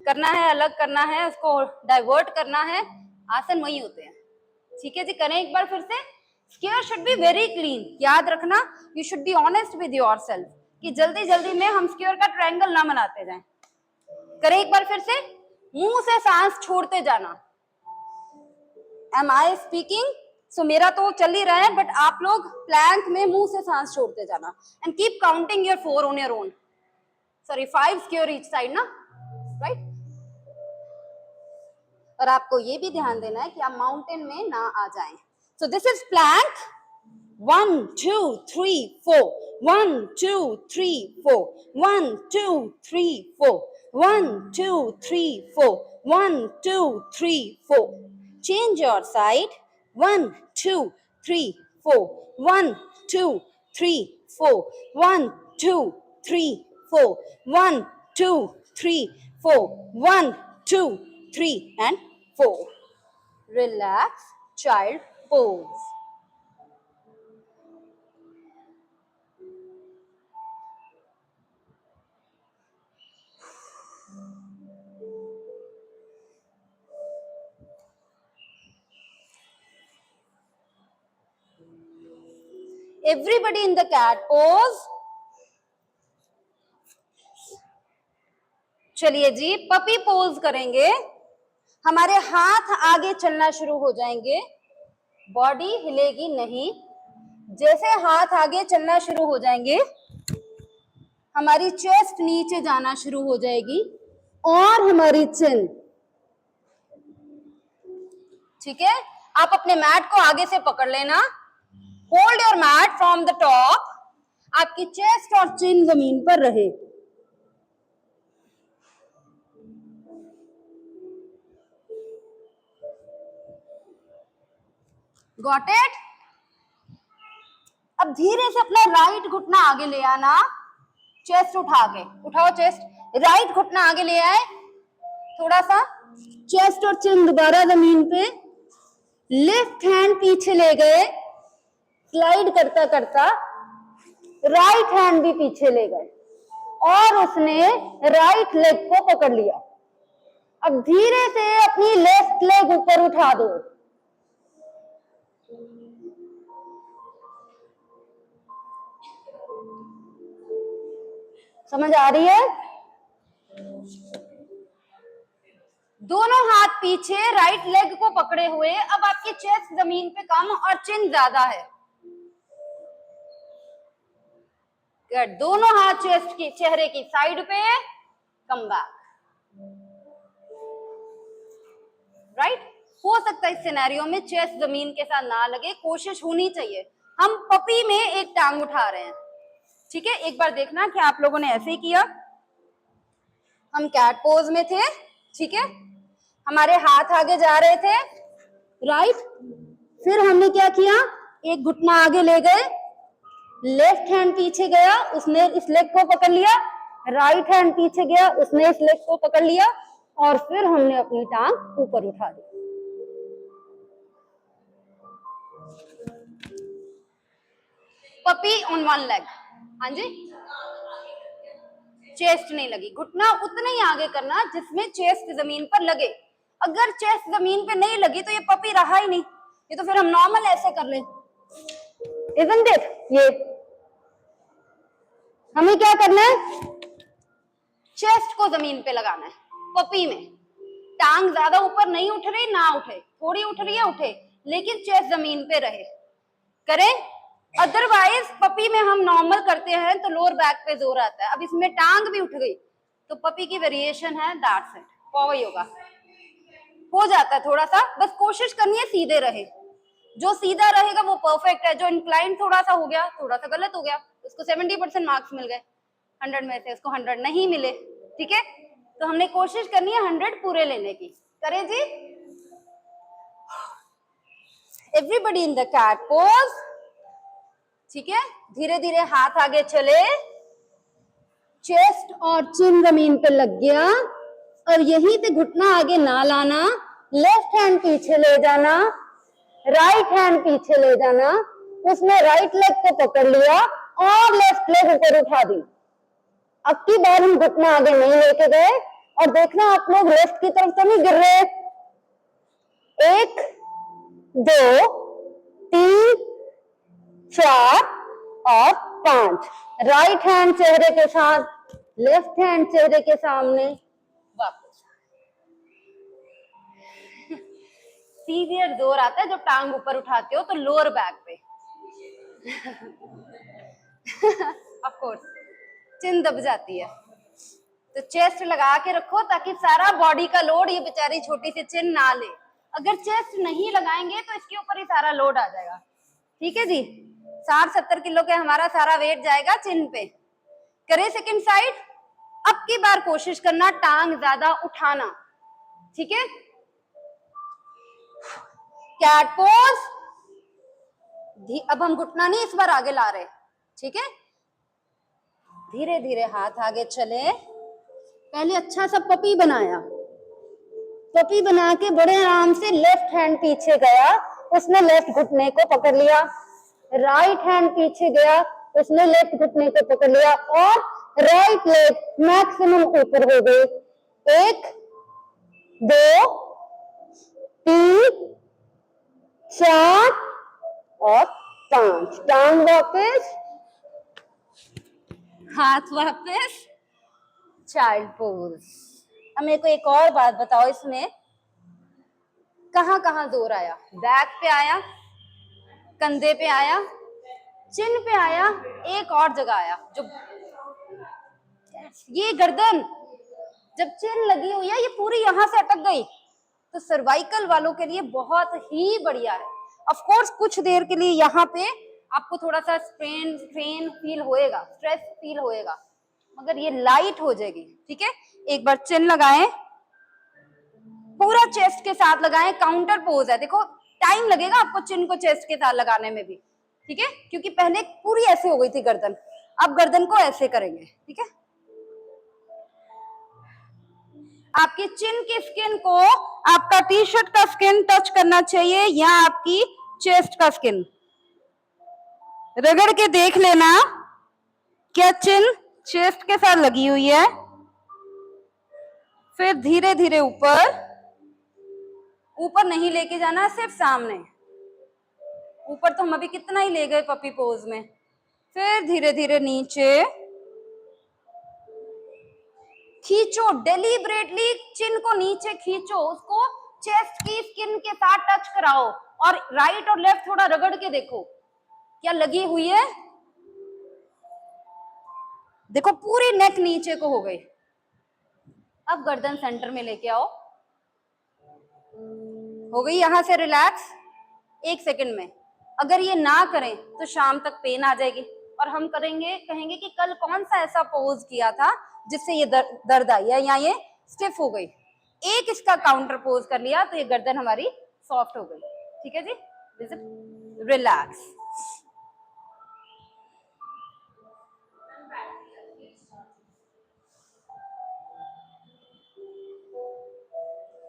करना है, अलग करना है, उसको डाइवर्ट करना है, आसन वही होते हैं। ठीक है जी, करें एक बार फिर से। Square should be very clean, याद रखना, you should be honest with yourself कि जल्दी जल्दी में हम स्क्वायर का ट्रायंगल ना बनाते जाएं। करें एक बार फिर से, मुंह से सांस छोड़ते जाना। M I speaking? सो मेरा तो चल ही रहा है, बट आप लोग प्लैंक में मुंह से सांस छोड़ते जाना and keep counting your 4 on your own, sorry 5 square each side ना, राइट। और आपको ये भी ध्यान देना है कि आप माउंटेन में ना आ जाएं। So this is plank, 1 2 3 4, 1 2 3 4, 1 2 3 4, 1 2 3 4, 1 2 3 4। Change your side, 1 2 3 4, 1 2 3 4, 1 2 3 4, 1 2 3 4, 1 2 3 and 4. Relax, child pose. Everybody in the cat pose. चलिए जी, पपी पोज करेंगे। हमारे हाथ आगे चलना शुरू हो जाएंगे, बॉडी हिलेगी नहीं। जैसे हाथ आगे चलना शुरू हो जाएंगे, हमारी चेस्ट नीचे जाना शुरू हो जाएगी और हमारी चिन, ठीक है। आप अपने मैट को आगे से पकड़ लेना, hold your mat from the top, आपकी चेस्ट और चिन जमीन पर रहे। Got it? अब धीरे से अपना राइट घुटना आगे ले आना, चेस्ट उठा के, उठाओ चेस्ट, राइट घुटना आगे ले आए, थोड़ा सा चेस्ट और चिन दोबारा जमीन पे, लेफ्ट हैंड पीछे ले गए, स्लाइड करता करता राइट हैंड भी पीछे ले गए और उसने राइट लेग को पकड़ लिया। अब धीरे से अपनी लेफ्ट लेग ऊपर उठा दो, समझ आ रही है? दोनों हाथ पीछे, राइट लेग को पकड़े हुए। अब आपकी चेस्ट जमीन पे कम और चिन ज्यादा है। गुड, दोनों हाथ चेस्ट की, चेहरे की साइड पे, कम बैक, राइट। हो सकता है इस सिनेरियो में चेस्ट जमीन के साथ ना लगे, कोशिश होनी चाहिए। हम पपी में एक टांग उठा रहे हैं, ठीक है। एक बार देखना कि आप लोगों ने ऐसे ही किया। हम कैट पोज में थे, ठीक है, हमारे हाथ आगे जा रहे थे, राइट। फिर हमने क्या किया, एक घुटना आगे ले गए, लेफ्ट हैंड पीछे गया, उसने इस लेग को पकड़ लिया, राइट हैंड पीछे गया, उसने इस लेग को पकड़ लिया और फिर हमने अपनी टांग ऊपर उठा दी। पपी ऑन वन लेग, हाँ जी, चेस्ट नहीं लगी, घुटना उतना ही आगे करना जिसमें चेस्ट जमीन पर लगे। अगर चेस्ट जमीन पे नहीं लगी तो ये पपी रहा ही नहीं, ये तो फिर हम नॉर्मल ऐसे कर ले, इजंट इट। ये हमें क्या करना है, चेस्ट को जमीन पे लगाना है पपी में। टांग ज्यादा ऊपर नहीं उठ रही, ना उठे, थोड़ी उठ रही है उठे, लेकिन चेस्ट जमीन पे रहे, करें। अदरवाइज पपी में हम नॉर्मल करते हैं तो लोअर बैक पे जोर आता है, अब इसमें टांग भी उठ गई तो पपी की वेरिएशन है, दैट्स इट, पाव योगा हो जाता है थोड़ा सा। बस कोशिश करनी है सीधे रहे, जो सीधा रहेगा वो परफेक्ट है, जो इंक्लाइन थोड़ा सा हो गया, थोड़ा सा गलत हो गया, उसको 70% मार्क्स मिल गए 100 में से, उसको 100 नहीं मिले, ठीक है। तो हमने कोशिश करनी है 100 पूरे लेने की, करें जी। Everybody in the cat pose, ठीक है। धीरे धीरे हाथ आगे चले, चेस्ट और चिन जमीन पे लग गया, और यहीं पे घुटना आगे ना लाना, लेफ्ट हैंड पीछे ले जाना, राइट हैंड पीछे ले जाना, उसने राइट लेग को पकड़ लिया और लेफ्ट लेग ऊपर उठा दी। अब की बार हम घुटना आगे नहीं लेके गए, और देखना आप लोग लेफ्ट की तरफ तो नहीं गिर रहे। 1 2 3 4 और 5, राइट हैंड चेहरे के साथ, लेफ्ट हैंड चेहरे के सामने, वापस। सीवियर जोर आता है जब टांग ऊपर उठाते हो तो लोअर बैक पे ऑफ कोर्स चिन दब जाती है, तो चेस्ट लगा के रखो ताकि सारा बॉडी का लोड ये बेचारी छोटी सी चिन ना ले। अगर चेस्ट नहीं लगाएंगे तो इसके ऊपर ही सारा लोड आ जाएगा, ठीक है जी। 60-70 किलो के हमारा सारा वेट जाएगा चिन पे। करे सेकंड साइड। अब की बार कोशिश करना टांग ज्यादा उठाना, ठीक है। Cat pose. अब हम घुटना नहीं इस बार आगे ला रहे, ठीक है। धीरे धीरे हाथ आगे चले, पहले अच्छा सा पपी बनाया, पपी बना के बड़े आराम से लेफ्ट हैंड पीछे गया, उसने लेफ्ट घुटने को पकड़ लिया, राइट हैंड पीछे गया, उसने लेफ्ट घुटने को पकड़ लिया, और राइट लेग मैक्सिमम ऊपर हो गई। 1 2 3 4 और 5, टांग वापस, हाथ वापस, चाइल्ड पोज। अब मेरे को एक और बात बताओ, इसमें कहां कहां जोर आया? बैक पे आया, कंधे पे आया, चिन पे आया, एक और जगह आया जो ये गर्दन, जब चिन लगी हुई है ये पूरी यहां से अटक गई, तो सर्वाइकल वालों के लिए बहुत ही बढ़िया है। ऑफ कोर्स कुछ देर के लिए यहाँ पे आपको थोड़ा सा स्ट्रेन फील होएगा, स्ट्रेस फील होएगा, मगर ये लाइट हो जाएगी, ठीक है। एक बार चिन लगाएं, पूरा चेस्ट के साथ लगाएं, काउंटर पोज है, देखो टाइम लगेगा आपको चिन को चेस्ट के साथ लगाने में भी, ठीक है, क्योंकि पहले पूरी ऐसे हो गई थी गर्दन, अब गर्दन को ऐसे करेंगे, ठीक है। आपकी चिन की स्किन को आपका टी शर्ट का स्किन टच करना चाहिए, या आपकी चेस्ट का स्किन रगड़ के देख लेना क्या चिन चेस्ट के साथ लगी हुई है। फिर धीरे धीरे ऊपर, ऊपर नहीं लेके जाना, सिर्फ सामने, ऊपर तो हम अभी कितना ही ले गए पपी पोज में। फिर धीरे धीरे नीचे खींचो, डेलिबरेटली चिन को नीचे खींचो, उसको चेस्ट की स्किन के साथ टच कराओ, और राइट और लेफ्ट थोड़ा रगड़ के देखो क्या लगी हुई है। देखो पूरी नेक नीचे को हो गई। अब गर्दन सेंटर में लेके आओ, हो गई यहां से रिलैक्स 1 सेकंड में। अगर ये ना करें तो शाम तक पेन आ जाएगी, और हम कहेंगे कि कल कौन सा ऐसा पोज किया था जिससे ये दर्द आई है या ये स्टिफ हो गई। एक इसका काउंटर पोज कर लिया तो ये गर्दन हमारी सॉफ्ट हो गई, ठीक है जी। रिलैक्स।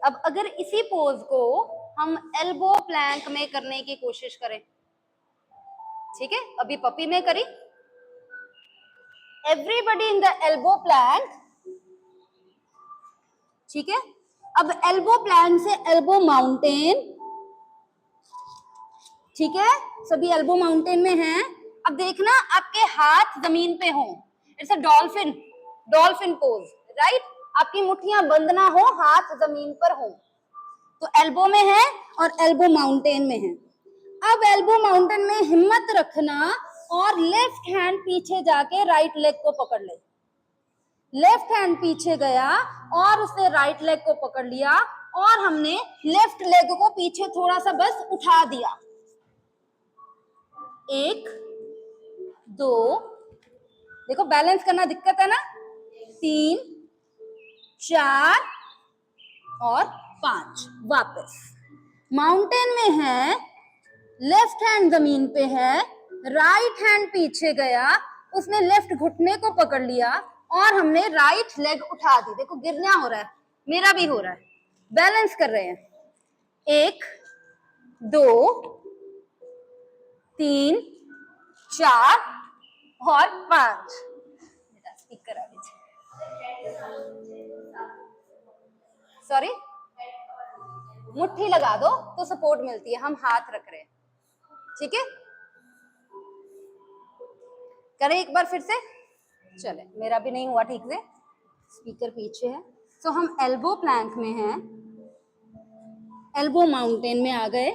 अब अगर इसी पोज को हम एल्बो प्लैंक में करने की कोशिश करें, ठीक है, अभी पपी में करी, everybody in the elbow Planck, ठीक है। अब एल्बो प्लैंक से एल्बो माउंटेन, ठीक है, सभी एल्बो माउंटेन में हैं। अब देखना आपके हाथ जमीन पे हो, it's a dolphin, dolphin pose, right. आपकी मुट्ठियां बंद ना हो, हाथ जमीन पर हो, तो एल्बो में है और एल्बो माउंटेन में है। अब एल्बो माउंटेन में हिम्मत रखना और लेफ्ट हैंड पीछे जाके राइट लेग को पकड़ ले। लेफ्ट हैंड पीछे गया और उसने राइट लेग को पकड़ लिया और हमने लेफ्ट लेग को पीछे थोड़ा सा बस उठा दिया। 1 2, देखो बैलेंस करना दिक्कत है ना, 3 4 और 5। वापस माउंटेन में है, लेफ्ट हैंड जमीन पे है, राइट हैंड पीछे गया, उसने लेफ्ट घुटने को पकड़ लिया और हमने राइट लेग उठा दी। देखो गिरना हो रहा है, मेरा भी हो रहा है, बैलेंस कर रहे हैं। 1 2 3 4 और 5। स्पीकर आ गई, सॉरी, मुट्ठी लगा दो तो सपोर्ट मिलती है, हम हाथ रख रहे हैं, ठीक है। करें एक बार फिर से, चले, मेरा भी नहीं हुआ ठीक से, स्पीकर पीछे है। तो हम एल्बो प्लैंक में हैं, एल्बो माउंटेन में आ गए,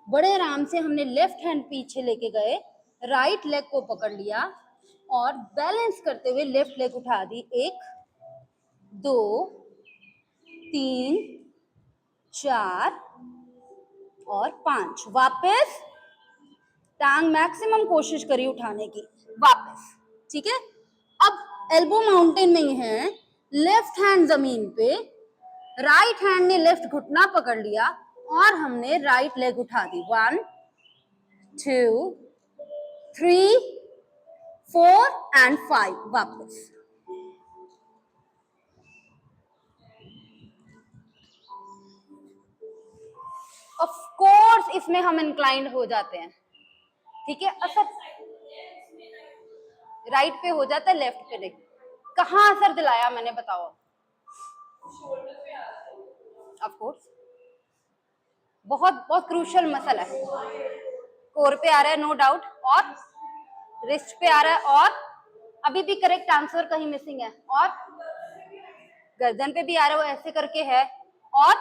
बड़े आराम से हमने लेफ्ट हैंड पीछे लेके गए, राइट लेग को पकड़ लिया और बैलेंस करते हुए लेफ्ट लेग उठा दी। 1 2 3 4 और 5। वापस टांग मैक्सिमम कोशिश करी उठाने की, वापस, ठीक है। अब एल्बो माउंटेन में ही है, लेफ्ट हैंड जमीन पे, राइट हैंड ने लेफ्ट घुटना पकड़ लिया और हमने राइट लेग उठा दी। 1 2 3 4 एंड 5। वापस ऑफ कोर्स इसमें हम इंक्लाइंड हो जाते हैं, ठीक है। असर राइट पे हो जाता है, लेफ्ट पे नहीं। कहाँ असर दिलाया मैंने, बताओ। ऑफ कोर्स बहुत बहुत क्रूशियल मसल है, कोर पे आ रहा है नो डाउट, और रिस्ट पे आ रहा है, और अभी भी करेक्ट आंसर कहीं मिसिंग है, और गर्दन पे भी आ रहा है, वो ऐसे करके है, और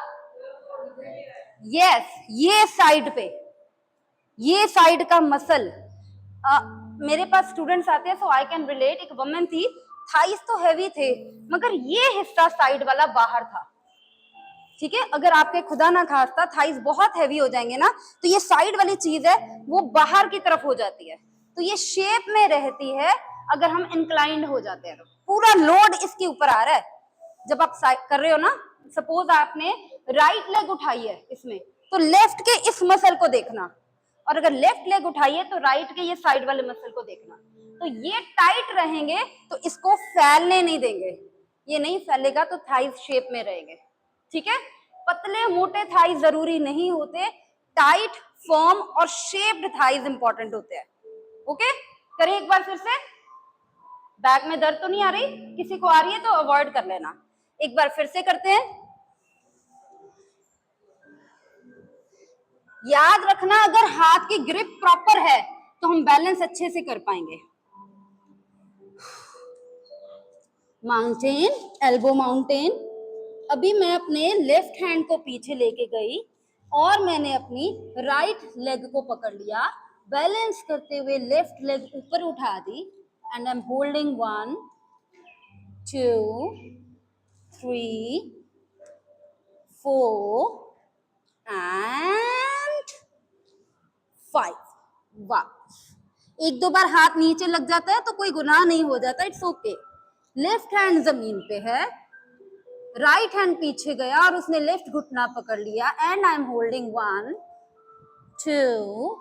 यस ये साइड पे, ये साइड का मसल। मेरे पास स्टूडेंट्स आते हैं, सो आई कैन रिलेट। एक वुमन थी, थाइस तो हैवी थे मगर ये हिस्सा साइड वाला बाहर था, ठीक है। अगर आपके खुदा ना खास्ता थाइस बहुत हैवी हो जाएंगे ना, तो ये साइड वाली चीज है वो बाहर की तरफ हो जाती है, तो ये शेप में रहती है। अगर हम इंक्लाइंड हो जाते हैं तो पूरा लोड इसके ऊपर आ रहा है। जब आप कर रहे हो ना, सपोज आपने राइट लेग उठाई है इसमें, तो लेफ्ट के इस मसल को देखना, और अगर लेफ्ट लेग उठाई है तो राइट के ये साइड वाले मसल को देखना। तो ये टाइट रहेंगे तो इसको फैलने नहीं देंगे, ये नहीं फैलेगा तो थाइस शेप में रहेंगे, ठीक है। पतले मोटे थाइस जरूरी नहीं होते, टाइट फर्म और शेप्ड थाइस इंपॉर्टेंट होते हैं। ओके, करें एक बार फिर से। बैक में दर्द तो नहीं आ रही, किसी को आ रही है तो अवॉइड कर लेना। एक बार फिर से करते हैं। याद रखना, अगर हाथ की ग्रिप प्रॉपर है तो हम बैलेंस अच्छे से कर पाएंगे। Mountain, elbow mountain. अभी मैं अपने लेफ्ट हैंड को पीछे लेके गई और मैंने अपनी राइट लेग को पकड़ लिया, बैलेंस करते हुए लेफ्ट लेग ऊपर उठा दी, and I am holding 1 2 3 4 and 5। वापस एक दो बार हाथ नीचे लग जाता है तो कोई गुनाह नहीं हो जाता, इट्स ओके। लेफ्ट हैंड जमीन पे है, राइट हैंड पीछे गया और उसने लेफ्ट घुटना पकड़ लिया, एंड आई एम होल्डिंग 1 2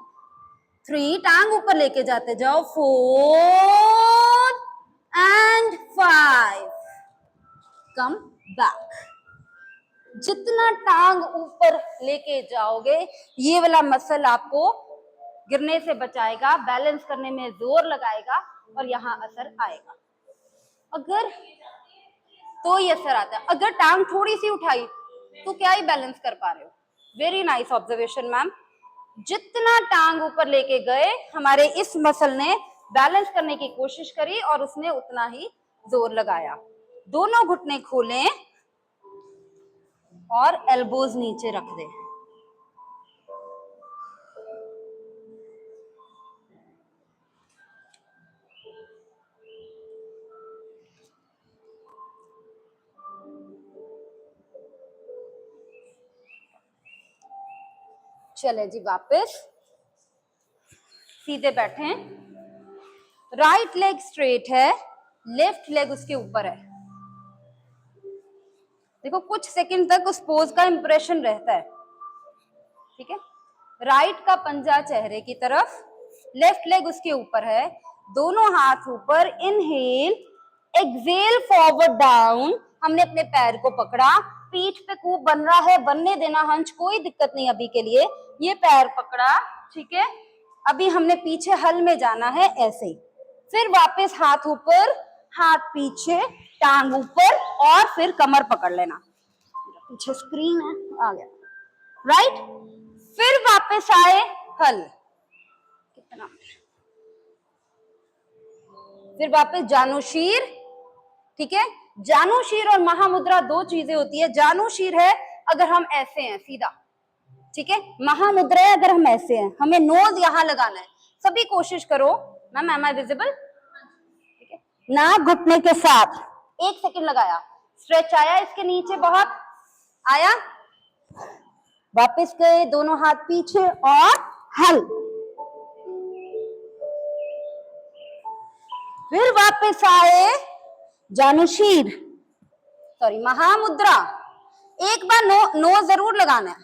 3, टांग ऊपर लेके जाते जाओ, 4 एंड 5। Come back. जितना टांग ऊपर लेके जाओगे ये वाला मसल आपको गिरने से बचाएगा, बैलेंस करने में जोर लगाएगा, और यहाँ असर आएगा। अगर तो ये असर आता है, अगर टांग थोड़ी सी उठाई तो क्या ही बैलेंस कर पा रहे हो। Very nice observation ma'am. जितना टांग ऊपर लेके गए हमारे इस मसल ने बैलेंस करने की कोशिश करी और उसने उतना ही जोर लगाया। दोनों घुटने खोलें और एल्बोज नीचे रख दें। चले जी वापस सीधे बैठे। राइट लेग स्ट्रेट है, लेफ्ट लेग उसके ऊपर है। देखो कुछ सेकंड तक उस पोज का इंप्रेशन रहता है, ठीक है। राइट का पंजा चेहरे की तरफ, लेफ्ट लेग उसके ऊपर है, दोनों हाथ ऊपर, इनहेल, एक्सेल फॉरवर्ड डाउन। हमने अपने पैर को पकड़ा, पीठ पे कूप बन रहा है, बनने देना हंच, कोई दिक्कत नहीं अभी के लिए। ये पैर पकड़ा, ठीक है। अभी हमने पीछे हल में जाना है ऐसे ही, फिर वापस हाथ ऊपर, हाथ पीछे, टांग ऊपर और फिर कमर पकड़ लेना। पीछे स्क्रीन है, आ गया, राइट। फिर वापस आए हल, कितना, फिर वापस जानुशीर, ठीक है। जानुशीर और महामुद्रा दो चीजें होती है। जानुशीर है अगर हम ऐसे हैं सीधा, ठीक है। महामुद्रा है अगर हम ऐसे हैं, हमें नोज यहां लगाना है। सभी कोशिश करो। Ma'am am I visible? ठीक है। नाक घुटने के साथ 1 सेकंड लगाया, स्ट्रेच आया इसके नीचे, बहुत आया, वापस गए, दोनों हाथ पीछे और हल, फिर वापस आए जानुशीर, सॉरी महामुद्रा। एक बार नो जरूर लगाना है,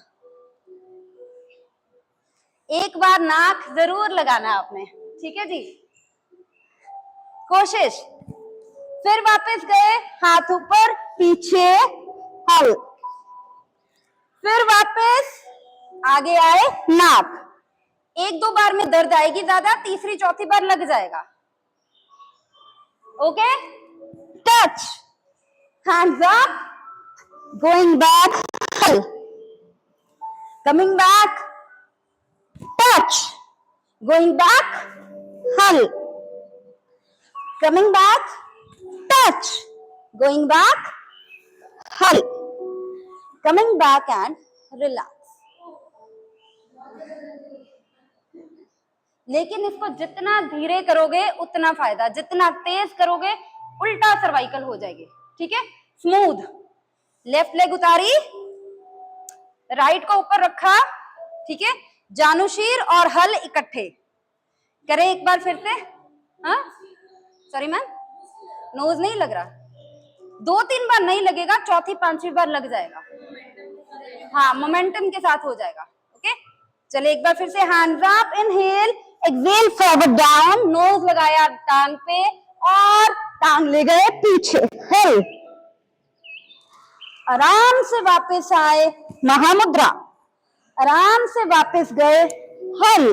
एक बार नाक जरूर लगाना है आपने, ठीक है जी, कोशिश। फिर वापस गए, हाथ ऊपर पीछे हल, फिर वापस आगे आए नाक। 1-2 बार में दर्द आएगी ज्यादा, तीसरी चौथी बार लग जाएगा। Okay, touch, hands up, going back, hal, coming back, touch, going back, hal, coming back, touch, going back, hal, coming back and relax। लेकिन इसको जितना धीरे करोगे उतना फायदा, जितना तेज करोगे उल्टा सर्वाइकल हो जाएगी, ठीक है। स्मूथ, लेफ्ट लेग उतारी, राइट को ऊपर रखा, ठीक है। जानुशीर और हल इकट्ठे करें एक बार फिर से। हाँ सॉरी मैम, नोज नहीं लग रहा, 2-3 बार नहीं लगेगा, चौथी पांचवी बार लग जाएगा। हाँ मोमेंटम के साथ हो जाएगा। ओके चले एक बार फिर से, hands up, inhale, exhale forward down, nose लगाया टांग पे और टांग ले गए पीछे, हल, आराम से वापस आए महामुद्रा, आराम से वापस गए हल,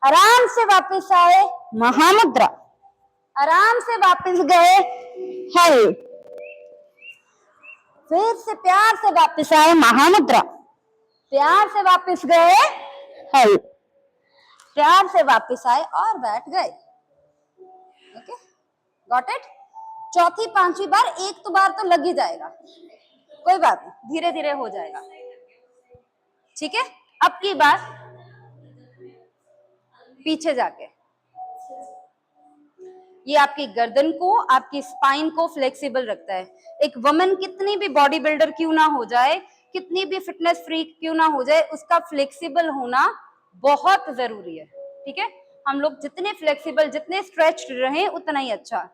आराम से वापस आए महामुद्रा, आराम से वापस गए हल, फिर से प्यार से वापस आए महामुद्रा, प्यार से वापस गए हल, प्यार से वापस आए और बैठ गए। Okay got it. चौथी पांचवी बार, एक तो बार तो लग ही जाएगा, कोई बात नहीं, धीरे धीरे हो जाएगा, ठीक है। अब की बार पीछे जाके, ये आपकी गर्दन को, आपकी स्पाइन को फ्लेक्सिबल रखता है। एक वुमन कितनी भी बॉडी बिल्डर क्यों ना हो जाए, कितनी भी फिटनेस फ्रीक क्यों ना हो जाए, उसका फ्लेक्सिबल होना बहुत जरूरी है, ठीक है। हम लोग जितने फ्लेक्सिबल, जितने स्ट्रेच्ड रहें उतना ही अच्छा।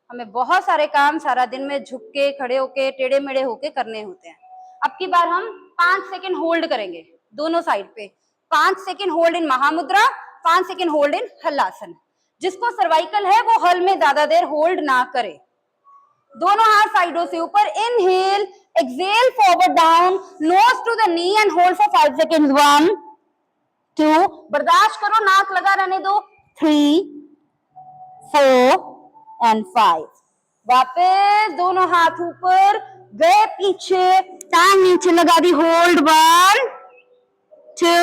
हमें बहुत सारे काम सारा दिन में झुक के, खड़े होके, टेढ़े मेढ़े होके करने होते हैं। अब की बार हम 5 सेकेंड होल्ड करेंगे दोनों साइड पे, 5 second hold in Mahamudra, 5 second hold in halasana. जिसको सर्वाइकल है वो हल में ज्यादा देर होल्ड ना करे। दोनों हाथ साइडों से ऊपर, inhale, exhale forward down, nose to the knee and hold for 5 seconds, 1 2, बर्दाश्त करो, नाक लगा रहने दो, 3 4 and 5। वापस दोनों हाथ ऊपर, गए पीछे, टांग नीचे लगा दी, hold 1 2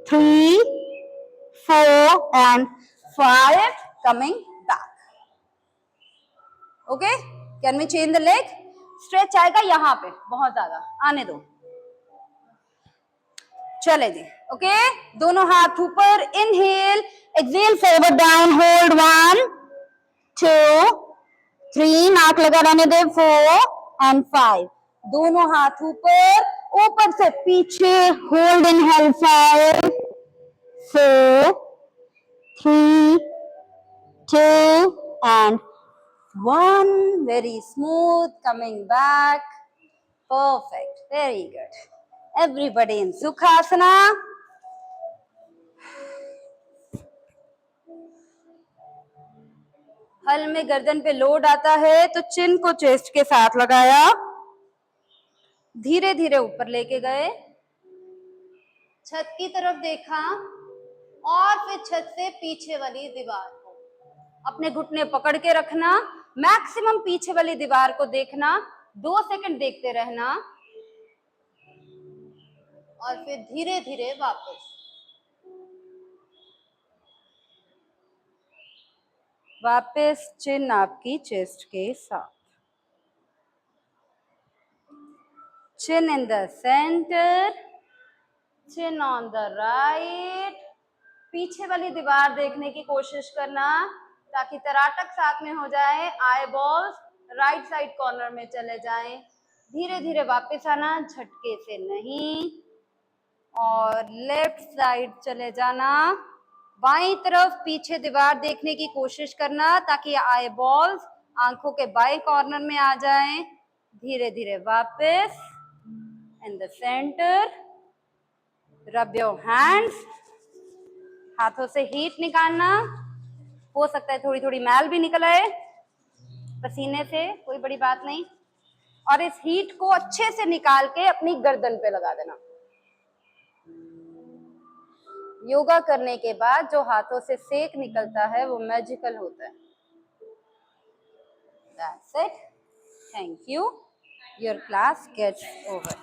3 4 and 5, coming back। Okay, can we change the leg? Stretch आएगा यहाँ पे बहुत ज्यादा, आने दो, चले जी। ओके, दोनों हाथ ऊपर, inhale, exhale, forward down, hold 1 2 3, नाक लगा रहने दे, 4 and 5, दोनों हाथ ऊपर, ऊपर से पीछे, hold, inhale, 5 4 3 2 and 1, very smooth, coming back, perfect, very good। Everybody in Sukhasana। हल में गर्दन पे लोड आता है तो चिन को चेस्ट के साथ लगाया, धीरे धीरे ऊपर लेके गए, छत की तरफ देखा और फिर छत से पीछे वाली दीवार को, अपने घुटने पकड़ के रखना, मैक्सिमम पीछे वाली दीवार को देखना, 2 सेकंड देखते रहना और फिर धीरे धीरे वापस चिन आपकी चेस्ट के साथ, chin in the centre, chin on the right, पीछे वाली दीवार देखने की कोशिश करना ताकि तराटक साथ में हो जाए, आई बॉल्स राइट साइड कॉर्नर में चले जाएं, धीरे धीरे वापस आना, झटके से नहीं, और लेफ्ट साइड चले जाना, बाईं तरफ पीछे दीवार देखने की कोशिश करना ताकि आई बॉल्स आंखों के बाएं कॉर्नर में आ जाएं, धीरे धीरे वापस इन the centre, rub your hands, हाथों से हीट निकालना, हो सकता है थोड़ी थोड़ी मैल भी निकल आए पसीने से, कोई बड़ी बात नहीं, और इस हीट को अच्छे से निकाल के अपनी गर्दन पे लगा देना। योगा करने के बाद जो हाथों से सेक निकलता है वो मैजिकल होता है। That's it. Thank you. Your class gets over.